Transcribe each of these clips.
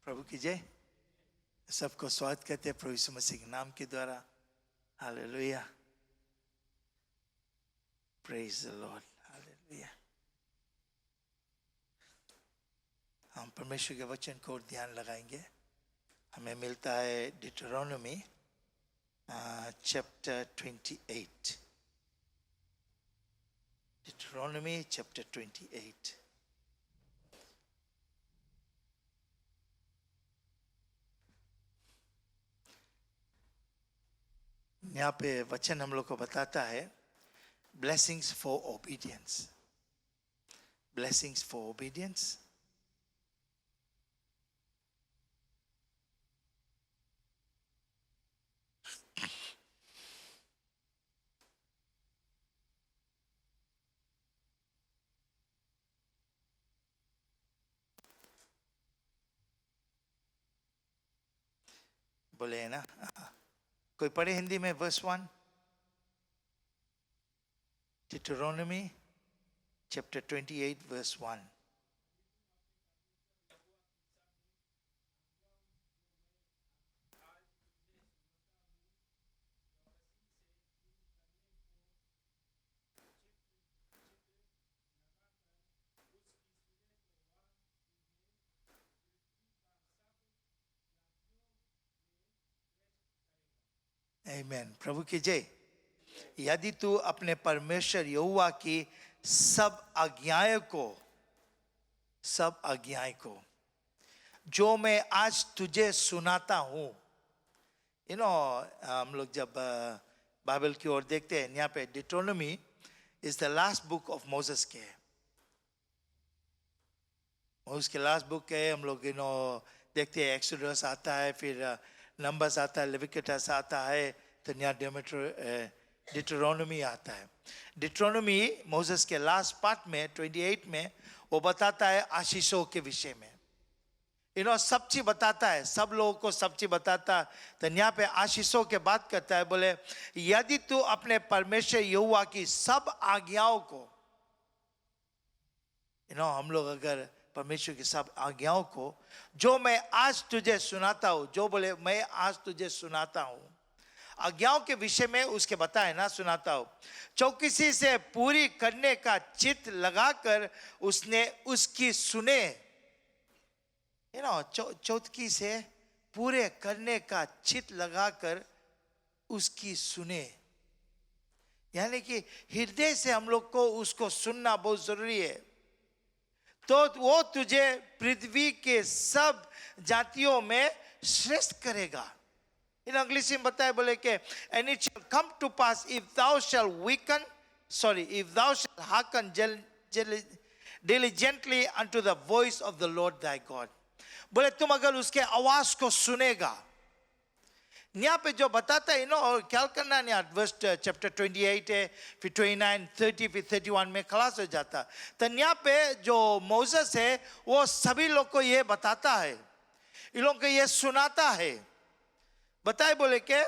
प्रभु की जय। सबको स्वागत करते हैं प्रभु यीशु मसीह के नाम के द्वारा। Hallelujah, praise the Lord, hallelujah. हम परमेश्वर के वचन को ध्यान लगाएंगे। हमें मिलता है डिटरोनोमी चैप्टर 28। डिटरोनोमी चैप्टर 28। यहाँ पे वचन हम लोग को बताता है blessings for obedience, blessings for obedience. बोले है ना, कोई पढ़े हिंदी में वर्स 1, डिटरोनोमी चैप्टर 28 वर्स 1। आमीन, प्रभु की जय। यदि तू अपने परमेश्वर यहोवा की सब आज्ञाएं को जो मैं आज तुझे सुनाता हूँ। हम लोग जब बाइबल की ओर देखते हैं, यहाँ पे Deuteronomy is the last book of Moses के, उसके लास्ट बुक है। हम लोग देखते हैं एक्सोडस आता है, फिर नंबर्स आता है, लेविटिकस आता है, तो यहाँ डिटरोनोमी आता है। डिटरोनोमी मोसेस के लास्ट पार्ट में 28 में वो बताता है आशीषों के विषय में। सब चीज बताता है, सब लोगों को सब चीज बताता है। तो यहाँ पे आशीषों के बात करता है, बोले यदि तू अपने परमेश्वर यहोवा की सब आज्ञाओं को, हम लोग अगर परमेश्वर की सब आज्ञाओं को जो मैं आज तुझे सुनाता हूं, जो बोले मैं आज तुझे सुनाता हूं, आज्ञाओं के विषय में उसके बताए ना, सुनाता हूं, चौकसी से पूरी करने का चित्त लगाकर उसने उसकी सुने। चौकसी से पूरे करने का चित्त लगाकर उसकी सुने, यानी कि हृदय से हम लोग को उसको सुनना बहुत जरूरी है। तो वो तुझे पृथ्वी के सब जातियों में श्रेष्ठ करेगा। इन अंग्रेजी में बताया, बोले कि and it shall come to pass if thou shall hearken diligently unto the voice of the Lord thy God। बोले तुम अगर उसके आवाज को सुनेगा। यहाँ पे जो बताता है और क्या करना है, वर्स चैप्टर 28 है, फिर 29, 30, फिर 31 में खलास हो जाता। तो यहाँ पे जो मोसेस है वो सभी लोग को ये बताता है, इन लोगों को ये सुनाता है। बताए बोले के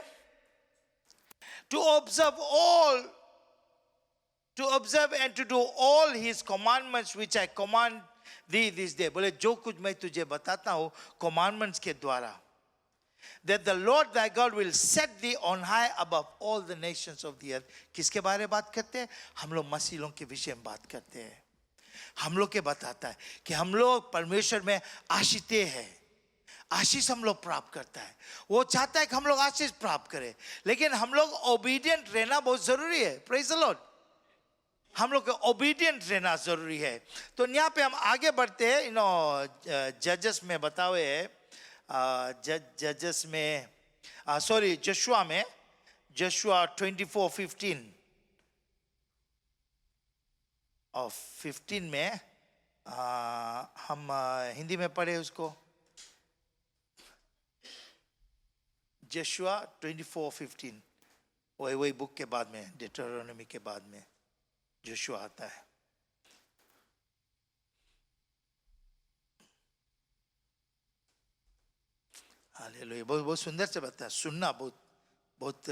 to observe and to do all his commandments which I command thee this day। बोले जो कुछ मैं तुझे बताता हूँ commandments के द्वारा, that the Lord thy God will set thee on high above all the nations of the earth। किसके बारे में बात करते हैं? हम लोग मसीह लोगों के विषय में बात करते हैं। हम लोग के बताता है कि हम लोग परमेश्वर में आशीषित हैं, आशीष हम लोग प्राप्त करता है। वो चाहता है कि हम लोग आशीष प्राप्त करें, लेकिन हम लोग ओबीडियंट रहना बहुत जरूरी है। प्रेज द लॉर्ड, हम लोग को ओबीडियंट रहना जरूरी है। तो यहाँ पे हम आगे बढ़ते हैं। जजेस में बताए है, जजेस में जशुआ में, जशुआ 24:15 और 15 में हम हिंदी में पढ़े उसको। जशुआ 24:15 वही बुक के बाद में, डिटरोनोमी के बाद में जशुआ आता है। हालेलुया, बहुत बहुत सुंदर से बताया। सुनना बहुत बहुत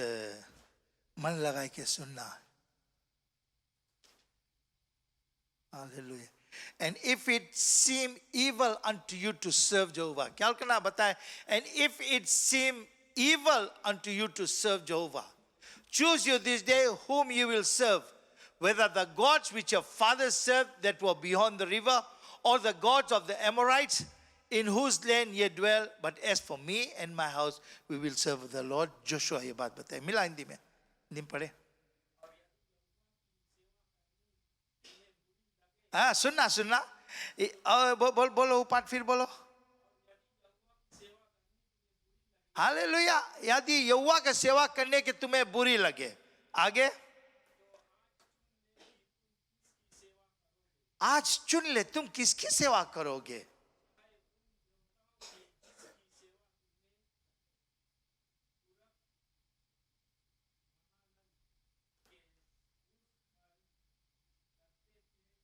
मन लगा के सुनना। Hallelujah, And if it seem evil unto you to serve Jehovah. क्या करना बताए? And if it seem evil unto you to serve Jehovah, choose you this day whom you will serve, whether the gods which your fathers served that were beyond the river, or the gods of the Amorites, in whose land ye dwell. But as for me and my house, we will serve the Lord. Joshua ये बात बताए. मिला हिंदी में? हिंदी में पढ़े? हाँ, सुनना. बोलो पाठ फिर बोलो. हालेलुया. यदि यहोवा का सेवा करने के तुम्हें बुरी लगे, आगे आज चुन ले तुम किसकी सेवा करोगे.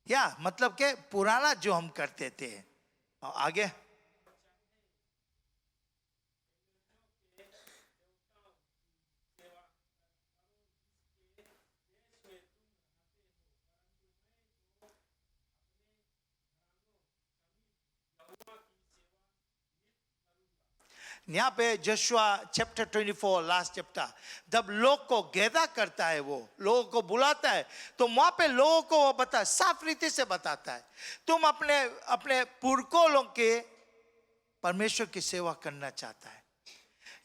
या मतलब के पुराना जो हम करते थे. आगे यहाँ पे जोशुआ चैप्टर 24 लास्ट चैप्टर, जब लोग को गैदा करता है, वो लोगों को बुलाता है, तो वहां पे लोगों को वो बता साफ रीति से बताता है, तुम अपने अपने पुरखों के परमेश्वर की सेवा करना चाहता है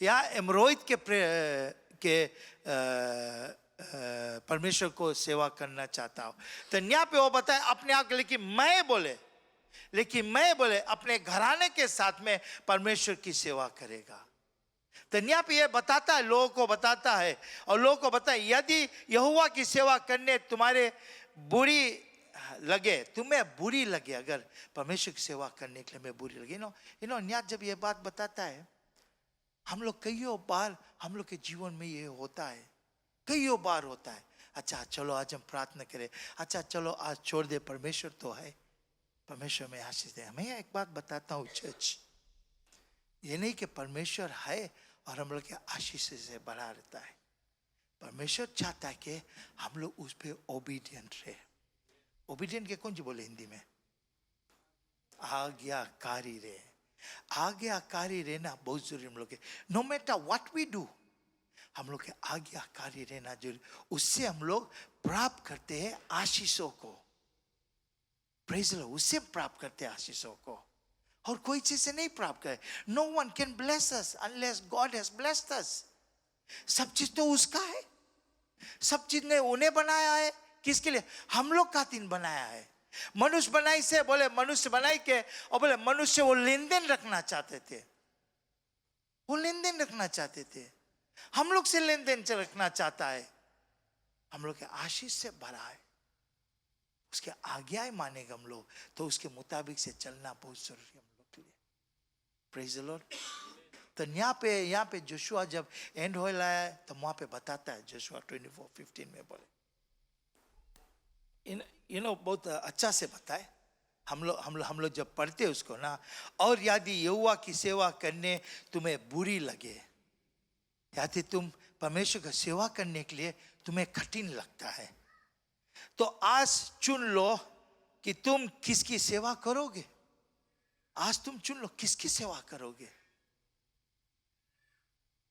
या एमरोइद के परमेश्वर को सेवा करना चाहता हो. तो यहाँ पे वो बताए अपने आप के लिए कि लेकिन मैं बोले अपने घराने के साथ में परमेश्वर की सेवा करेगा. तो यहाँ पे ये बताता है, लोगों को बताता है और लोगों को बताए यदि यहोवा की सेवा करने तुम्हारे बुरी लगे, तुम्हें बुरी लगे, अगर परमेश्वर की सेवा करने के लिए मैं बुरी लगे, यहाँ जब ये बात बताता है, हम लोग कईयों बार हम लोग के जीवन में ये होता है, कईयों बार होता है. अच्छा चलो आज हम प्रार्थना करें, अच्छा चलो आज छोड़ दे, परमेश्वर तो है, परमेश्वर में आशीष दे. मैं एक बात बताता हूँ चर्च, ये नहीं कि परमेश्वर है और हम लोग के आशीष से बढ़ा रहता है. परमेश्वर चाहता है कि हम लोग उस पर ओबीडियंट रहे. ओबीडियंट के कौन जी बोले हिंदी में? आज्ञाकारी रहे. आज्ञाकारी रहना बहुत जरूरी हम लोग के. No matter what we do, हम लोग के आज्ञाकारी रहना जरूरी. उससे हम लोग प्राप्त करते हैं आशीषों को. Praise the Lord. उससे प्राप्त करते हैं आशीषों को, और कोई चीज से नहीं प्राप्त करे. No one can bless us unless God has blessed us. सब चीज तो उसका है, सब चीज ने उन्हें बनाया है. किसके लिए? हम लोग का दिन बनाया है. मनुष्य बनाई से बोले मनुष्य बनाई के, और बोले मनुष्य वो लेन देन रखना चाहते थे, वो लेन देन रखना चाहते थे. हम लोग से लेन देन रखना चाहता है. हम लोग के आशीष से भरा है, उसके आज्ञाएं मानेगा हम लोग, तो उसके मुताबिक से चलना बहुत जरूरी है हम लोग के लिए. Praise the lord. तो यहाँ पे जोशुआ जब एंड हो लाया है, तो वहां पे बताता है जोशुआ 24:15 में बोले, बहुत अच्छा से बताए. हम लोग जब पढ़ते उसको ना, और यदि यहोवा की सेवा करने तुम्हें बुरी लगे, यदि तुम परमेश्वर की सेवा करने के लिए तुम्हें कठिन लगता है, तो आज चुन लो कि तुम किसकी सेवा करोगे. आज तुम चुन लो किसकी सेवा करोगे.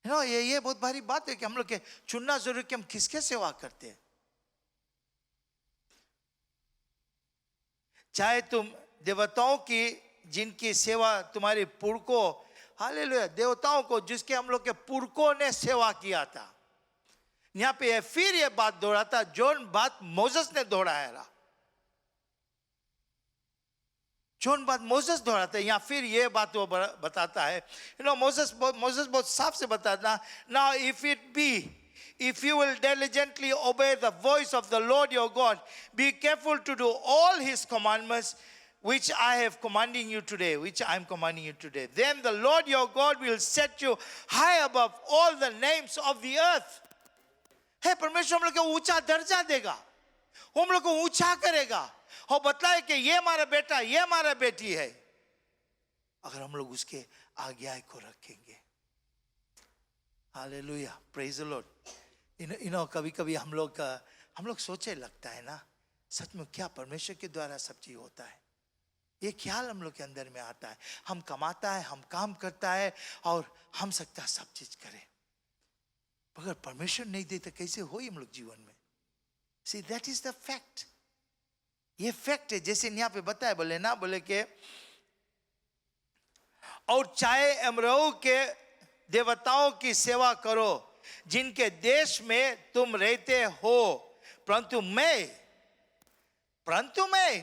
ये बहुत भारी बात है कि हम लोग के चुनना जरूरी कि हम किसके सेवा करते हैं. चाहे तुम देवताओं की जिनकी सेवा तुम्हारे पुरखों, हालेलुया, देवताओं को जिसके हम लोग के पुरखों ने सेवा किया था. यहाँ पे फिर ये बात दोहराता, जोन बात मोसेस ने दोहराया, जोन बात मोसेस दोहराता है, यहाँ फिर ये बात वो बताता है. मोसेस बहुत साफ से बताता. Now if you will diligently obey the voice of the Lord your God, be careful to do all his commandments which I have commanding you today, which I am commanding you today. Then the Lord your God will set you high above all the names of the earth. है परमेश्वर हम लोग को ऊंचा दर्जा देगा, हम लोग को ऊंचा करेगा और बतलाए कि ये हमारा बेटा, ये हमारा बेटी है, अगर हम लोग उसके आज्ञा को रखेंगे. Hallelujah, praise the Lord. कभी कभी हम लोग सोचे लगता है ना, सच में क्या परमेश्वर के द्वारा सब चीज होता है. ये ख्याल हम लोग के अंदर में आता है, हम कमाता है, हम काम करता है और हम सकता है सब चीज करें, अगर परमेश्वर नहीं दे तो कैसे हो हम लोग जीवन में। See that is the fact, ये फैक्ट है। जैसे यहाँ पे बताया, बोले ना, बोले के और चाहे अमराऊ के देवताओं की सेवा करो जिनके देश में तुम रहते हो, परंतु मैं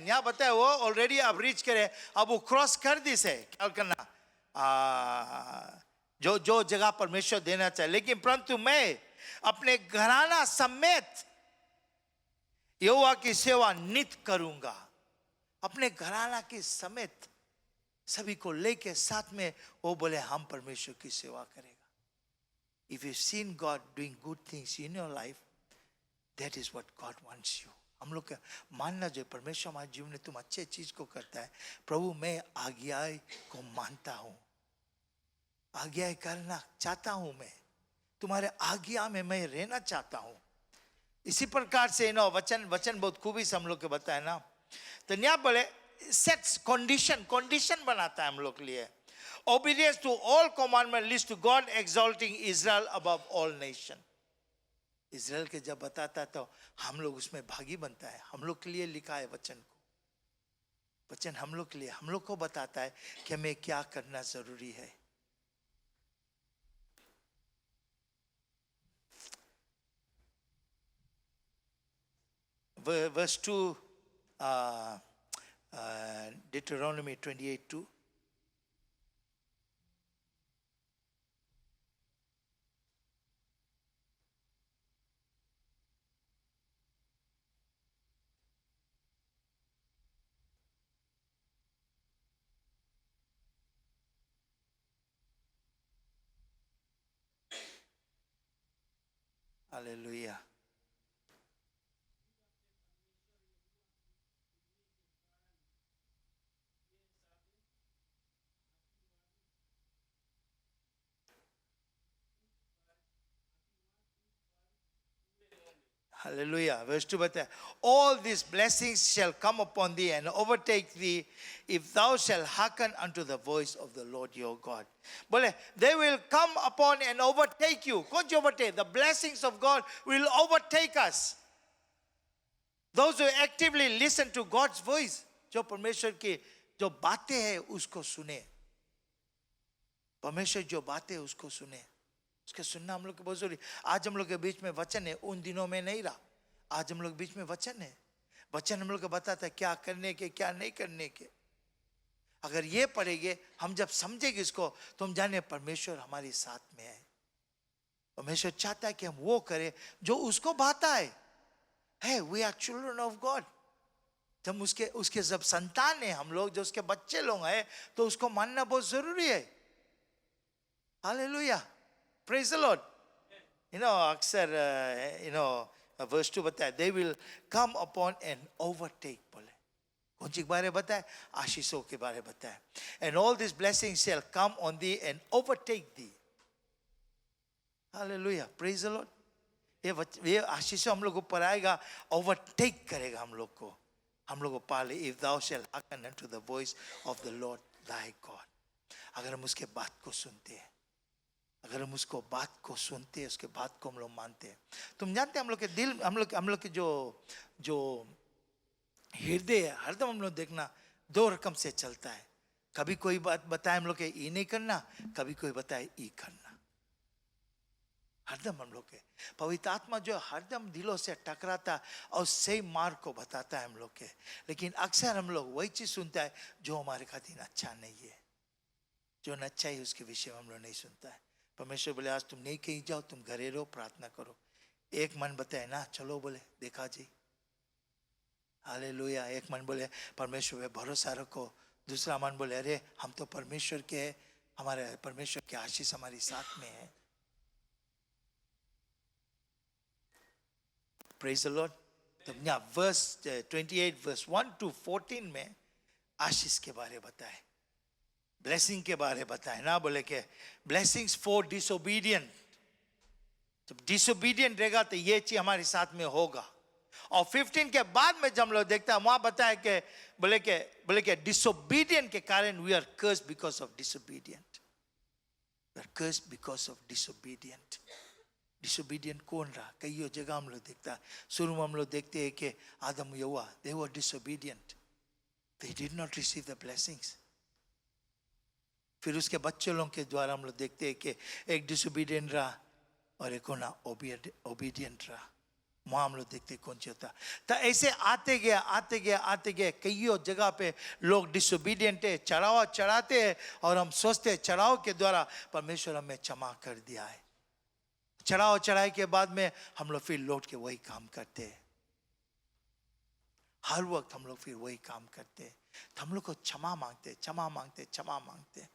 यहाँ बताया वो ऑलरेडी अब रीच करे, अब वो क्रॉस कर दी से क्या करना, जो जगह परमेश्वर देना चाहिए, लेकिन परंतु मैं अपने घराना समेत यहोवा की सेवा नित करूंगा। अपने घराना के समेत सभी को लेके साथ में वो बोले हम परमेश्वर की सेवा करेगा। If you've seen God doing good things in your life, that is what God wants you. हम लोग का मानना जो परमेश्वर हमारे जीवन में तुम अच्छे चीज को करता है, प्रभु मैं आज्ञा को मानता हूं, आज्ञा करना चाहता हूं, मैं तुम्हारे आज्ञा में मैं रहना चाहता हूं। इसी प्रकार से ना वचन बहुत खूबी से हम लोग के बताए ना, तो यहाँ बोले सेट्स कंडीशन बनाता है हम लोग के लिए। Obedience to all commandment leads to God exalting Israel above all nation. Israel के जब बताता है तो हम लोग उसमें भागी बनता है। हम लोग के लिए लिखा है वचन को, वचन हम लोग के लिए, हम लोग को बताता है कि हमें क्या करना जरूरी है। Verse 2, Deuteronomy 28:2. Hallelujah. Hallelujah. Verse 2 बताया, all these blessings shall come upon thee and overtake thee if thou shalt hearken unto the voice of the Lord your God. बोले they will come upon and overtake you. कौन जो overtake? The blessings of God will overtake us. Those who actively listen to God's voice, जो परमेश्वर की जो बातें हैं उसको सुने, परमेश्वर जो बातें उसको सुने, उसके सुनना हम लोग को बहुत जरूरी। आज हम लोग के बीच में वचन है, उन दिनों में नहीं रहा। आज हम लोग बीच में वचन है, वचन हम लोग को बताता है क्या करने के क्या नहीं करने के। अगर ये पढ़ेंगे, हम जब समझेंगे इसको, तो हम जाने परमेश्वर हमारे साथ में है। परमेश्वर चाहता है कि हम वो करें जो उसको भाता है। Hey, we are children of God. जब उसके जब संतान है हम लोग, जो उसके बच्चे लोग हैं, तो उसको मानना बहुत जरूरी है। Hallelujah. Praise the Lord. You know, अक्सर verse 2 बताया, they will come upon and overtake, बोले कौन सी बारे बताया, आशीषों के बारे बताया, and all these blessings shall come on thee and overtake thee. Hallelujah. Praise the Lord. ये आशीषों हम लोग को पाएगा, overtake करेगा हम लोग को पाले। if thou shalt hearken unto the voice of the Lord thy God. अगर हम उसके बात को सुनते हैं, अगर हम उसको बात को सुनते हैं, उसके बात को हम लोग मानते हैं। तुम जानते हैं हम लोग के दिल, हम लोग के जो हृदय है, हरदम हम लोग देखना दो रकम से चलता है। कभी कोई बात बताए हम लोग के ई नहीं करना, कभी कोई बताए ई करना। हरदम हम लोग के पवित्र आत्मा जो हरदम दिलों से टकराता और सही मार्ग को बताता है हम लोग के। लेकिन अक्सर हम लोग वही चीज सुनता है जो हमारे खातिर अच्छा नहीं है, जो अच्छा है उसके विषय में हम लोग नहीं सुनता है। परमेश्वर बोले आज तुम नहीं कहीं जाओ, तुम घरे रहो, प्रार्थना करो। एक मन बताए ना चलो, बोले देखा जी, हालेलुया। एक मन बोले परमेश्वर पे भरोसा रखो, दूसरा मन बोले अरे हम तो परमेश्वर के हैं, हमारे परमेश्वर के आशीष हमारे साथ में है। Praise the lord. तो यहाँ वर्स 28 वर्स 1 to 14 में आशीष के बारे बताए, ब्लेसिंग के बारे बताए ना, बोले के ब्लेसिंग्स फॉर डिसोबीडियंट। जब डिसोबीडियंट रहेगा तो ये चीज हमारे साथ में होगा। और 15 के बाद में जब हम लोग देखता है वहां बताया कि बोले के डिसोबीडियंट के कारण we are cursed because of disobedient, we are cursed because of disobedient. Disobedient कौन रहा? कई जगह हम लोग देखता है, शुरू में हम लोग देखते हैं कि आदम यहोवा, they were disobedient, they did not receive the blessings. फिर उसके बच्चे लोगों के द्वारा हम लोग देखते हैं कि एक डिसोबीडियंट रहा और एक होना ओबीडियंट रहा। वहां हम लोग देखते कौन सी होता। तो ऐसे आते गए कई जगह पे लोग डिसोबीडियंट है, चढ़ावा चढ़ाते हैं और हम सोचते हैं चढ़ाव के द्वारा परमेश्वर हमें क्षमा कर दिया है। चढ़ाव चढ़ाई के बाद में हम लोग फिर लौट के वही काम करते हैं, हर वक्त हम लोग फिर वही काम करते हैं। तो हम लोग को क्षमा मांगते।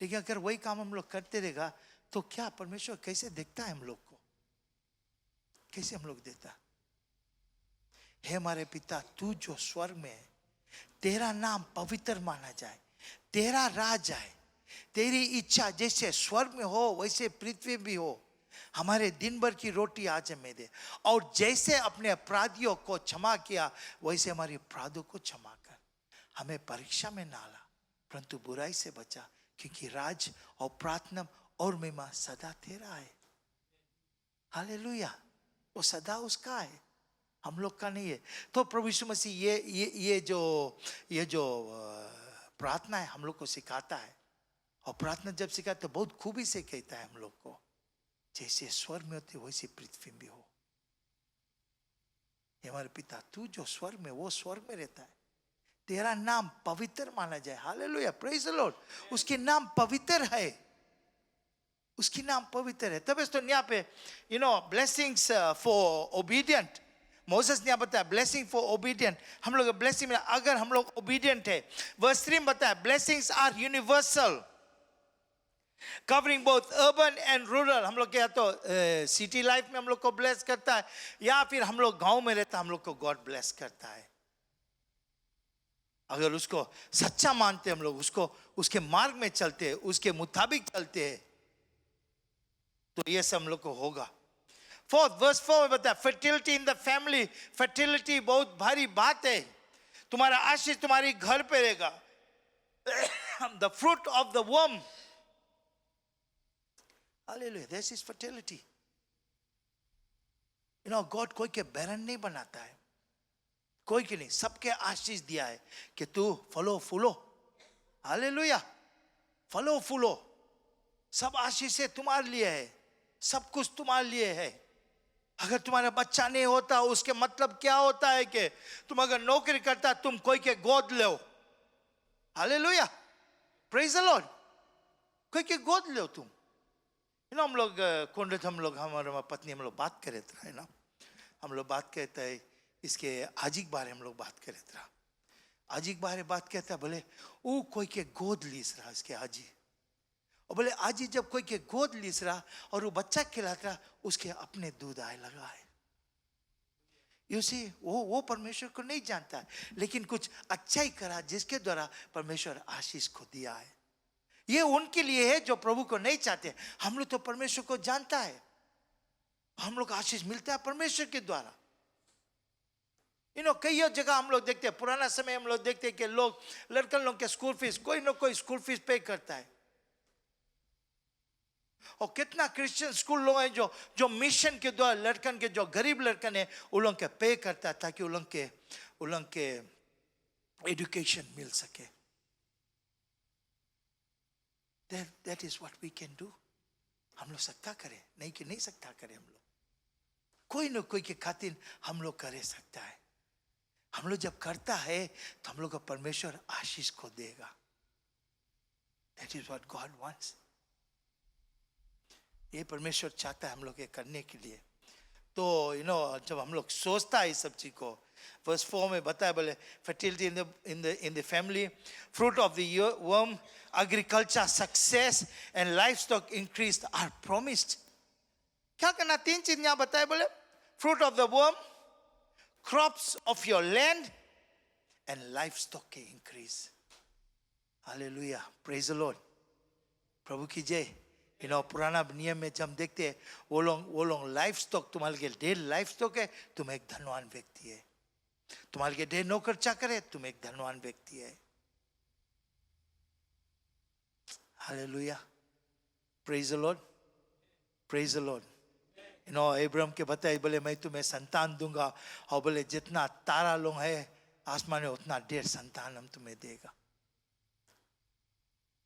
लेकिन अगर वही काम हम लोग करते रहेगा तो क्या परमेश्वर कैसे देखता है हम लोग को? कैसे हम लोग देता? हे हमारे पिता तू जो स्वर्ग में है, तेरा नाम पवित्र माना जाए, तेरा राज आए, तेरी इच्छा जैसे स्वर्ग में हो वैसे पृथ्वी भी हो। हमारे दिन भर की रोटी आज हमें दे, और जैसे अपने अपराधियों को क्षमा किया वैसे हमारे अपराधों को क्षमा कर। हमें परीक्षा में ना ला परंतु बुराई से बचा, क्योंकि राज और प्रार्थना और महिमा सदा तेरा है। हालेलुया, वो सदा उसका है, हम लोग का नहीं है। तो प्रभु यीशु मसीह ये जो प्रार्थना है हम लोग को सिखाता है, और प्रार्थना जब सिखाते तो बहुत खूबी से कहता है हम लोग को, जैसे स्वर्ग में होते वैसे पृथ्वी में हो। हमारे पिता तू जो स्वर्ग में, वो स्वर्ग में रहता है, तेरा नाम पवित्र माना जाए। Hallelujah, praise the Lord. उसके नाम पवित्र है, उसकी नाम पवित्र है। तब तो यहाँ पे ब्लेसिंग्स फॉर ओबीडियंट, मोसेस ने बताया ब्लेसिंग फॉर ओबीडियंट। हम लोग ब्लेसिंग में अगर हम लोग ओबीडियंट है, वर्स 3 बताया blessings are universal, covering both urban and rural. हम लोग क्या तो सिटी लाइफ में हम लोग को ब्लेस करता है, या फिर हम लोग गांव में रहता हम लोग को गॉड ब्लेस करता है। अगर उसको सच्चा मानते हम लोग, उसको उसके मार्ग में चलते हैं, उसके मुताबिक चलते हैं, तो ये सब हम लोग को होगा। 4 वर्स 4 में बताया fertility in the family. Fertility बहुत भारी बात है, तुम्हारा आशीष तुम्हारी घर पे रहेगा। The fruit of the worm, hallelujah, this is fertility. God कोई के बैरन नहीं बनाता है, कोई के नहीं, सबके आशीष दिया है कि तू फलो फूलो। हालेलुया, फलो फूलो, सब आशीष से तुम्हारे लिए है, सब कुछ तुम्हारे लिए है। अगर तुम्हारा बच्चा नहीं होता उसके मतलब क्या होता है कि तुम अगर नौकरी करता तुम कोई के गोद लो। हालेलुया, प्रेज द लॉर्ड, कोई के गोद लो तुम। हम लोग हम लोग हमारे पत्नी हम लोग बात करे थे ना, हम लोग बात कहते हैं इसके आजी के बारे हम लोग बात करे थे। आजी के बारे बात कहता है, बोले वो कोई के गोद लीस रहा इसके आजी, और बोले आजी जब कोई के गोद लीस रहा और वो बच्चा खिलाता रहा, उसके अपने दूध आए लगा है। यू सी, वो परमेश्वर को नहीं जानता है, लेकिन कुछ अच्छा ही करा जिसके द्वारा परमेश्वर आशीष को दिया है। ये उनके लिए है जो प्रभु को नहीं चाहते। हम लोग तो परमेश्वर को जानता है, हम लोग आशीष मिलता है परमेश्वर के द्वारा। कई जगह हम लोग देखते हैं, पुराना समय हम लोग देखते हैं कि लोग लड़कन लोग के स्कूल फीस, कोई ना कोई स्कूल फीस पे करता है। और कितना क्रिश्चियन स्कूल लोग हैं जो मिशन के द्वारा लड़कन के, जो गरीब लड़कन है उन लोग के पे करता है, ताकि उन लोग के एजुकेशन मिल सके। That is what we can do. हम लोग सकता करें, नहीं कि नहीं सकता करें, हम लोग कोई न कोई के खातिर हम लोग कर सकता है। हम लोग जब करता है तो हम लोग को परमेश्वर आशीष को देगा। That is what God wants. ये परमेश्वर चाहता है हम लोग ये करने के लिए। तो जब हम लोग सोचता है इस सब चीज को, वर्स 4 में बताया, बोले fertility in the family, fruit of the वर्म, agriculture success and livestock increase are promised. क्या करना? 3 चीज यहाँ बताए, बोले फ्रूट ऑफ द वर्म, crops of your land and livestock के increase. Hallelujah, praise the lord, प्रभु की जय। पुराना नियम में जब हम देखते हैं वो लोग लाइफ स्टॉक, तुम्हारे के ढेर लाइफ स्टॉक है, तुम एक धनवान व्यक्ति है। तुम्हारे के ढेर नौकर चाकर है, तुम एक धनवान व्यक्ति है। Hallelujah, praise the lord, praise the Lord. Abraham के बताए, बोले मैं तुम्हें संतान दूंगा, और बोले जितना तारा लोग है आसमान में उतना ढेर संतान हम तुम्हें देगा।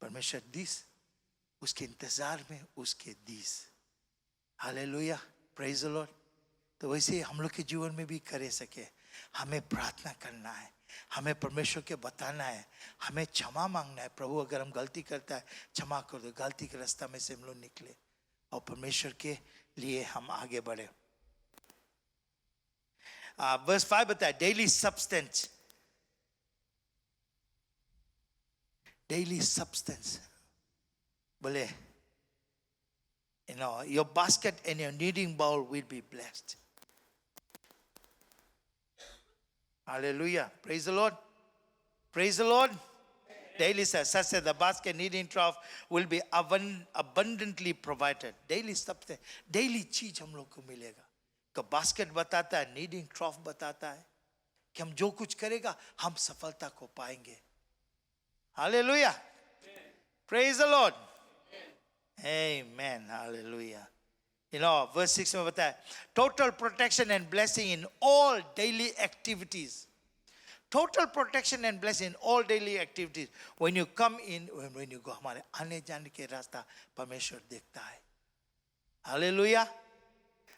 परमेश्वर दिस, उसके इंतजार में उसके this. Hallelujah, praise the lord. तो वैसे हम लोग के जीवन में भी करे सके, हमें प्रार्थना करना है, हमें परमेश्वर के बताना है, हमें क्षमा मांगना है। प्रभु अगर हम गलती करता है क्षमा कर दो, गलती के रास्ता में से हम लोग निकले और परमेश्वर के लिए हम आगे बढ़े। वर्स 5 बताए डेली सब्सटेंस, डेली सब्सटेंस। बोले your basket and your kneading bowl will be blessed. Hallelujah, praise the Lord, praise the Lord. Daily says, such that the basket kneading trough will be abundantly provided. Daily substance, daily चीज हम लोग को मिलेगा। तो basket बताता है, needing ट्रॉफ बताता है कि हम जो कुछ करेगा हम सफलता को पाएंगे। Hallelujah, praise the Lord, amen, hallelujah. verse 6 में बताया total protection and blessing in all daily activities. Total protection and blessing in all daily activities. When you come in, when you go, हमारे आने जाने के रास्ता परमेश्वर देखता है। Hallelujah,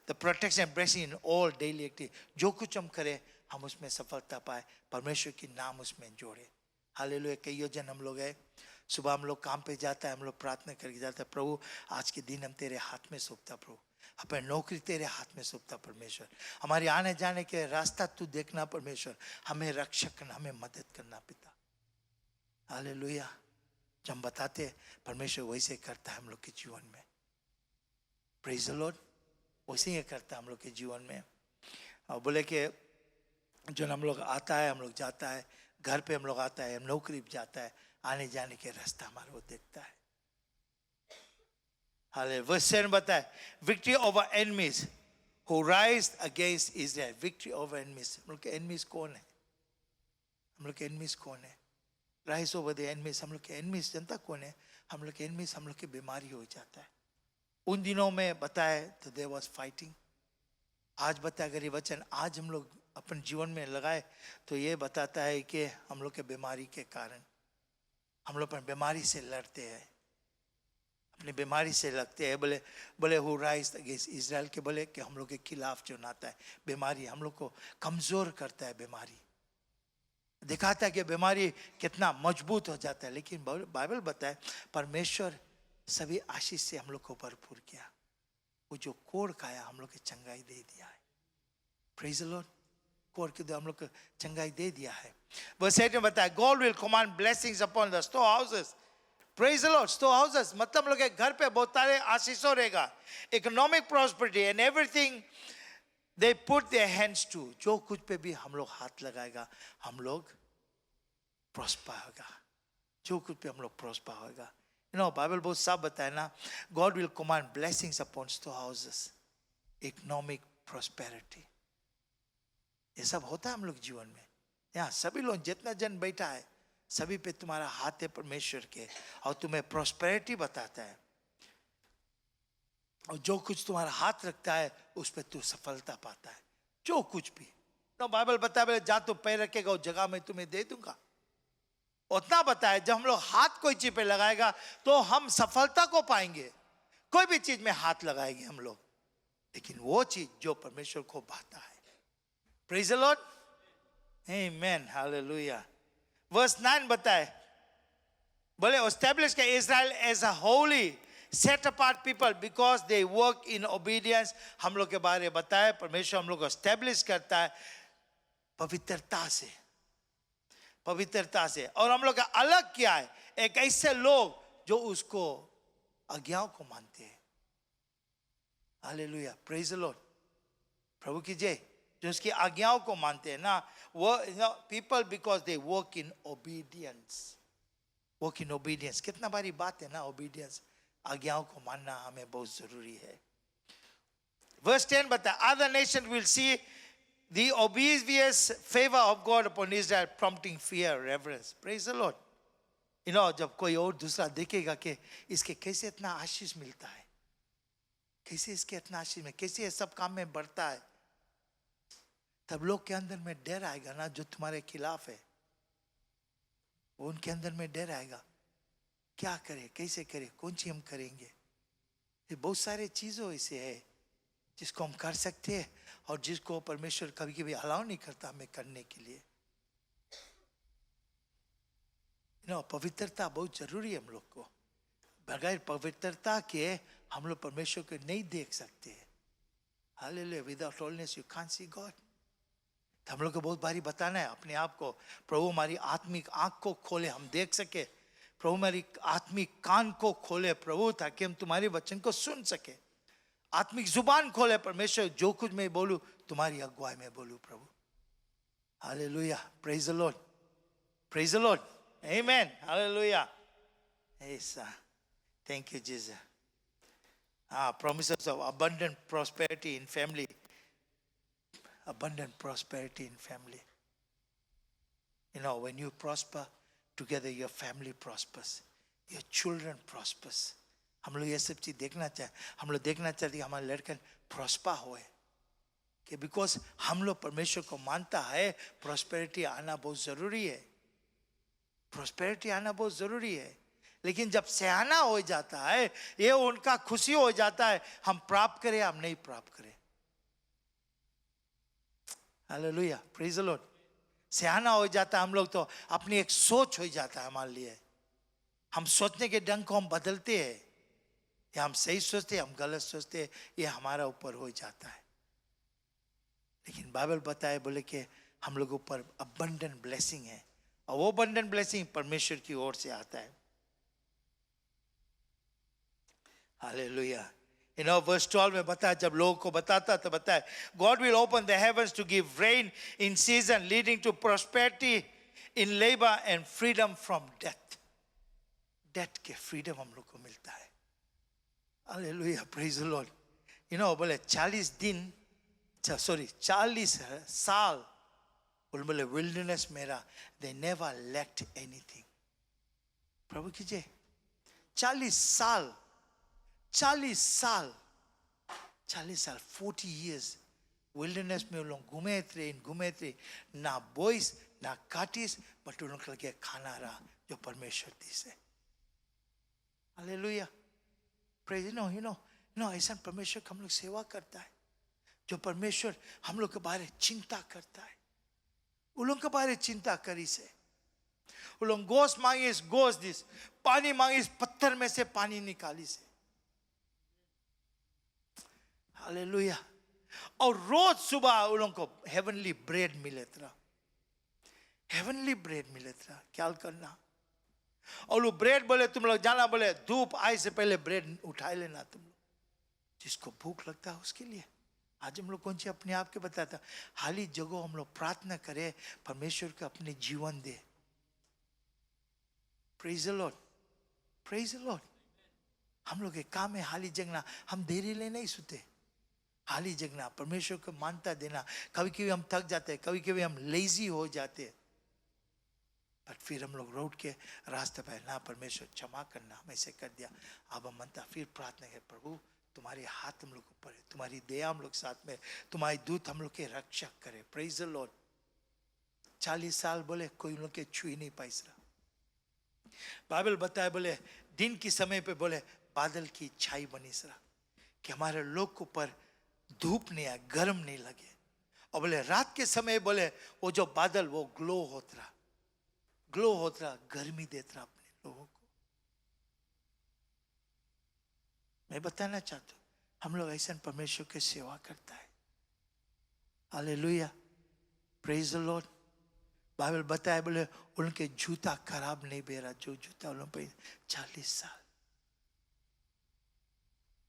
the protection and blessing in all daily activities. जो कुछ हम करें हम उसमें सफलता पाए, परमेश्वर की नाम उसमें जोड़े। हालेलुया। कई योजन हम लोग है, सुबह हम लोग काम पे जाता है, हम लोग प्रार्थना करके जाता है, प्रभु आज के दिन हम तेरे हाथ में सौंपता, प्रभु अपने नौकरी तेरे हाथ में सौंपता, परमेश्वर हमारे आने जाने के रास्ता तू देखना, परमेश्वर हमें रक्षक करना, हमें मदद करना पिता। हालेलुया। जब हम बताते परमेश्वर वैसे करता है हम लोग के जीवन में। प्रेज द लॉर्ड, वैसे ही करता है हम लोग के जीवन में। और बोले कि जो हम लोग आता है, हम लोग जाता है, घर पे हम लोग आता है, हम नौकरी पे जाता है, आने जाने के रास्ता हमारा वो देखता है। हालेलुया। वर्स 7 बताए victory over enemies who rise against Israel. Victory over enemies, हम लोग के एनिमीज कौन है? हम लोग के एनिमीज कौन है? राइज ओवर द एनिमीज, हम लोग के एनिमीज जनता कौन है? हम लोग के एनिमीज हम लोग की बीमारी हो जाता है। उन दिनों में बताए तो देयर वाज फाइटिंग। आज बताया अगर ये वचन आज हम लोग अपन जीवन में लगाए तो ये बताता है कि हम लोग के बीमारी के कारण हम लोग अपनी बीमारी से लड़ते हैं, अपनी बीमारी से लगते हैं। बोले हु राइज अगेंस्ट इजराइल के, बोले कि हम लोग के खिलाफ जो नाता है बीमारी हम लोग को कमजोर करता है। बीमारी दिखाता है कि बीमारी कितना मजबूत हो जाता है, लेकिन बाइबल बताए परमेश्वर सभी आशीष से हम लोग को भरपूर किया। वो जो कोड़ खाया हम लोग के चंगाई दे दिया है। प्रेज द लॉर्ड, कोड़ के हम लोग को चंगाई दे दिया है। वर्स 8 में बताया God will command blessings upon the store houses. Praise the Lord, store houses मतलब हम लोग के घर पे बहुत सारे आशीषों रहेगा, economic prosperity and everything they put their hands to. जो कुछ पे भी हम लोग हाथ लगाएगा हम लोग प्रॉस्पर होगा, जो कुछ पे हम लोग प्रॉस्पर होगा। बाइबल बहुत साफ बताया ना, God will command blessings upon store houses, economic prosperity. ये सब होता है हम लोग जीवन में। यहाँ सभी लोग जितना जन बैठा है सभी पे तुम्हारा हाथ है परमेश्वर के, और तुम्हें प्रॉस्पेरिटी बताता है, और जो कुछ तुम्हारा हाथ रखता है उस पर तू सफलता पाता है। जो कुछ भी बाइबल बताया जा तो पैर रखेगा उस जगह में तुम्हें दे दूंगा। उतना बताया जब हम लोग हाथ कोई चीज पे लगाएगा तो हम सफलता को पाएंगे। कोई भी चीज में हाथ लगाएंगे हम लोग, लेकिन वो चीज जो परमेश्वर को भाता है। Praise the Lord, amen, hallelujah. Verse 9 बताए बोले एस्टैब्लिश के Israel as a holy set apart people because they work in obedience. हम लोग के बारे में बताया परमेश्वर हम लोग को एस्टैब्लिश करता है पवित्रता से, पवित्रता से। और हम लोग का अलग क्या है, एक ऐसे लोग जो उसको आज्ञाओं को मानते हैं। हालेलुया, प्रेज द लॉर्ड, प्रभु की जय। जो उसकी आज्ञाओं को मानते हैं ना, वो people because they work in obedience, work in obedience. कितना बारी बात है ना ओबीडियंस। आज्ञाओं को मानना हमें बहुत जरूरी है. Verse 10 बता, other nation will see the obvious favor of God upon Israel, prompting fear, reverence. Praise the Lord. You know, जब कोई और दूसरा देखेगा कि इसके कैसे इतना आशीष मिलता है, कैसे इसके इतना आशीष में, कैसे ये सब काम में बढ़ता है, तब लोग के अंदर में डर आएगा ना, जो तुम्हारे खिलाफ है, वो उनके अंदर में डर आएगा. क्या करे, कैसे करे, कौन सी हम करेंगे. ये बहुत सारे चीजों ऐसे है जिसको हम कर सकते हैं और जिसको परमेश्वर कभी कभी अलाउ नहीं करता हमें करने के लिए. पवित्रता बहुत जरूरी है हम लोग को. बगैर पवित्रता के हम लोग परमेश्वर को नहीं देख सकते. Hallelujah. Without holiness you can't see God. तो हम लोग को बहुत बारी बताना है अपने आप को, प्रभु हमारी आत्मिक आंख को खोले, हम देख सके. प्रभु हमारी आत्मिक कान को खोले प्रभु, ताकि हम तुम्हारे वचन को सुन सके. आत्मिक जुबान खोले परमेश्वर, जो कुछ मैं बोलूं तुम्हारी अगुवाई में बोलूं प्रभु. Hallelujah. Praise the lord. Praise the Lord. Amen. Hallelujah. ऐसा. Thank you, Jesus. Promises of abundant prosperity in family. Abundant prosperity in family. When you prosper together, your family prospers. Your children prospers. हम लोग ये सब चीज देखना चाहे. हम लोग देखना चाहते हैं हमारे लड़के prosper होए. कि because हम लोग परमेश्वर को मानता है, prosperity आना बहुत जरूरी है. prosperity आना बहुत जरूरी है. लेकिन जब सयाना हो जाता है, ये उनका खुशी हो जाता है, हम प्राप्त करें हम नहीं प्राप्त करें. हालेलुया. Praise the lord. सयाना हो जाता है हम लोग, तो अपनी एक सोच हो जाता है हमारे लिए. हम सोचने के ढंग को हम बदलते हैं, या हम सही सोचते हैं, हम गलत सोचते हैं, ये हमारा ऊपर हो जाता है. लेकिन बाइबल बताए बोले कि हम लोग ऊपर अबंडेंट ब्लेसिंग है, और वो अबंडेंट ब्लेसिंग परमेश्वर की ओर से आता है. हालेलुया. Verse 12 में बताया, जब लोगों को बताता तो बताया, God will open the heavens to give rain in season, leading to prosperity in labor and freedom from death. Death के freedom हम लोग को मिलता है. Hallelujah. Praise the Lord. बोले 40 साल बोले wilderness मेरा, they never lacked anything. प्रभु कीजिए 40 साल 40 years wilderness में लोग घूमे थे, ना बोइस ना काटिस, बट उन लोग के लिए खाना रहा जो परमेश्वर दी से. हालेलुया. प्रेज. ऐसा परमेश्वर का हम लोग सेवा करता है, जो परमेश्वर हम लोग के बारे चिंता करता है. उन लोग के बारे चिंता करी से, उन लोग गोश्त मांगे गोश्त दिस, पानी मांगे पत्थर में से पानी निकाली से. हालेलुया. और रोज सुबह उन लोगों को हेवनली ब्रेड मिले था. हेवनली ब्रेड मिले था. ख्याल करना. और वो ब्रेड बोले तुम लोग जाना, बोले धूप आए से पहले ब्रेड उठा लेना तुम लोग, जिसको भूख लगता है उसके लिए. आज हम लोग कौन सी अपने आप के बताता, हाली जगह हम लोग प्रार्थना करें परमेश्वर को अपने जीवन दे. Praise the lord. Praise the lord. हम लोग एक काम है हाली जगना. हम देरी ले नहीं सोते, हाली जगना, परमेश्वर को मानता देना. कभी कभी हम थक जाते हैं, कभी कभी हम लेजी हो जाते हैं, बट फिर हम लोग रोड के रास्ते पर ना परमेश्वर क्षमा करना, हम ऐसे कर दिया, अब हम मनता फिर प्रार्थना है, प्रभु तुम्हारे हाथ हम लोग ऊपर है, तुम्हारी दया हम लोग साथ में, तुम्हारी दूत हम लोग के रक्षा करे. Praise the Lord. 40 साल बोले कोई लोग के छू ही नहीं पाई रहा. बाइबल बताए बोले दिन की समय पे बोले बादल की छाई बनी सरा, कि हमारे लोग के ऊपर धूप नहीं आए, गर्म नहीं लगे. और बोले रात के समय बोले वो जो बादल वो ग्लो होता, गर्मी देता अपने लोगों को. मैं बताना चाहता हूँ हम लोग ऐसा परमेश्वर की सेवा करता है. Hallelujah. Praise the Lord. Bible बताए बोले उनके जूता खराब नहीं बेरा, जो जूता उन पे 40 साल.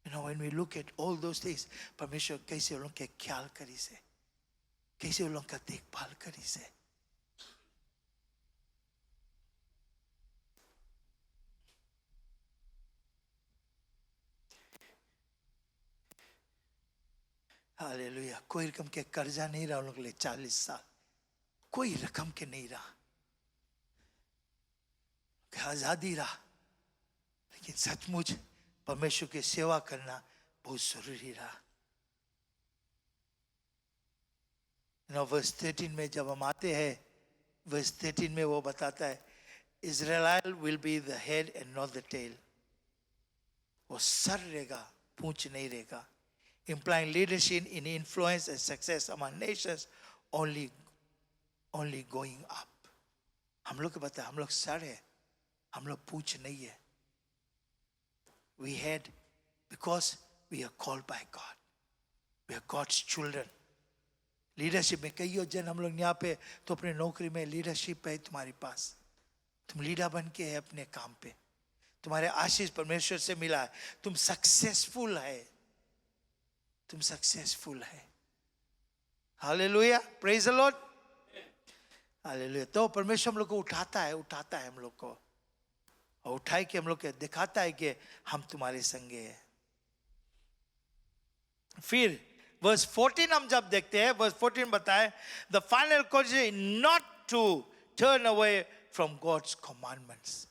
When we look at all those things, परमेश्वर कैसे उन लोग के ख्याल करी से, कैसे उन लोग का देखभाल करी से. हालेलुया। कोई रकम के कर्जा नहीं रहा उन लोग के लिए 40 साल, कोई रकम के नहीं रहा, आजादी रहा। लेकिन सचमुच परमेश्वर की सेवा करना बहुत जरूरी रहा। वर्स 13 में जब हम आते हैं, वर्स 13 में वो बताता है Israel will be the head and not the tail. वो सर रहेगा, पूंछ नहीं रहेगा। implying leadership in influence and success among nations only going up. हम लोग को पता है हम लोग सर है, हम लोग पूंछ नहीं है। We had because we are called by God. We are God's children. Leadership में कई जन हम लोग यहाँ पे तो अपने नौकरी में लीडरशिप है तुम्हारे पास, तुम लीडर बन के है अपने काम पे, तुम्हारे आशीष परमेश्वर से मिला है, तुम सक्सेसफुल है, तुम सक्सेसफुल है। Hallelujah, praise the Lord, hallelujah. तो परमेश्वर हम लोग को उठाता है हम लोग को, और उठाए के हम लोग को दिखाता है कि हम तुम्हारे संगे हैं। फिर वर्स 14 हम जब देखते हैं, वर्स 14 बताए the final condition not to turn away from God's commandments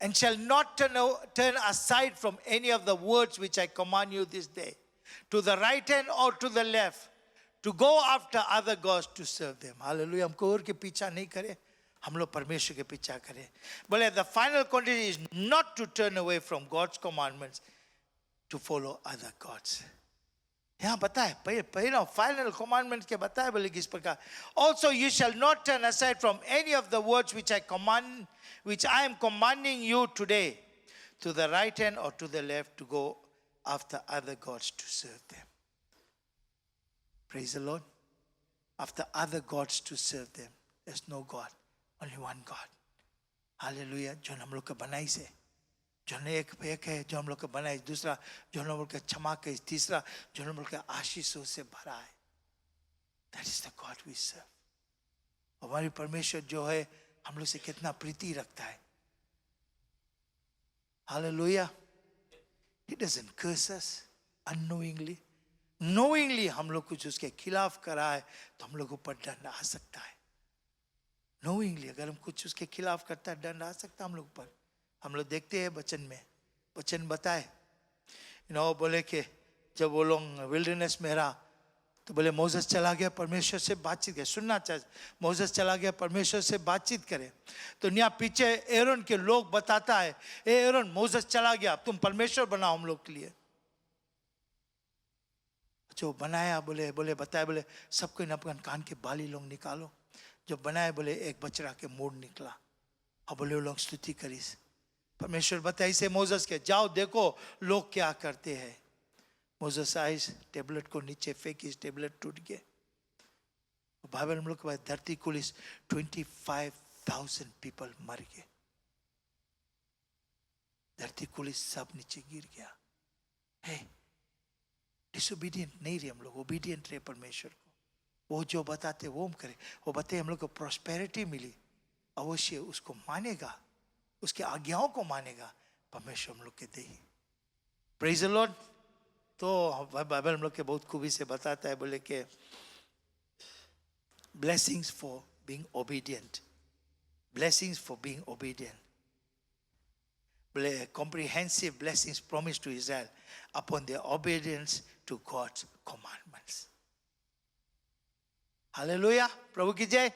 and shall not turn aside from any of the words which I command you this day, to the right hand or to the left, to go after other gods to serve them. Hallelujah. हमको और के पीछा नहीं करे, हम लोग परमेश्वर के पीछा करें। बोले the final condition is not to turn away from God's commandments to follow other gods. यहाँ बताए पहले ना फाइनल कमांडमेंट के बताए, बोले किस प्रकार। Also you shall not turn aside from any of the words which I am commanding you today, to the right hand or to the left, to go after other gods to serve them. Praise the Lord. After other gods to serve them. There's no God, only one God. Hallelujah. जो हम लोग का बनाई से, जो एक है जो हम लोग का बनाई, दूसरा जो हम लोग का क्षमा के, तीसरा जो हम लोग का आशीषों से भरा है। That is the God we serve. हमारी परमेश्वर जो है हम लोग से कितना प्रीति रखता है। Hallelujah. He doesn't curse us unknowingly. Knowingly हम लोग कुछ उसके खिलाफ करा है तो हम लोग ऊपर दंड आ सकता है। Knowingly अगर हम कुछ उसके खिलाफ करता है दंड आ सकता है हम लोग पर। हम लोग देखते हैं वचन में, वचन बताए बोले कि जब वो लोग विल्डरनेस में रहा तो बोले मोसेस चला गया परमेश्वर से बातचीत करे, सुनना चाहिए, मोसेस चला गया परमेश्वर से बातचीत करे। तो यहाँ पीछे एरोन के लोग बताता है, ए एरोन मोसेस चला गया, तुम परमेश्वर बनाओ हम लोग के लिए। जो बनाया बोले बताए, बोले सबको अपने कान के बाली लोग निकालो। जो बनाए बोले एक बछड़ा के मोड़ निकला, और बोले वो लोग स्तुति करीस। परमेश्वर बताए इसे मोसेस के, जाओ देखो लोग क्या करते हैं। मोसेस आए, टेबलेट को नीचे फेंकी, टेबलेट टूट गए। बाइबल हम लोग के पास धरती कुलिस 25,000 पीपल मर गए, धरती कुलिस सब नीचे गिर गया। हे डिसोबीडियंट नहीं रहे हम लोग, ओबीडियंट रहे परमेश्वर को। वो जो बताते वो हम करें। वो बताए हम लोग को प्रॉस्पेरिटी मिली, अवश्य उसको मानेगा, उसके आज्ञाओं को मानेगा, परमेश्वर हम लोग के दे। Praise the lord. तो बाइबल हम लोग के बहुत खूबी से बताता है, बोले कि blessings for being obedient, blessings for being obedient, comprehensive blessings promised to Israel upon their obedience to God's commandments. Hallelujah. प्रभु की जय।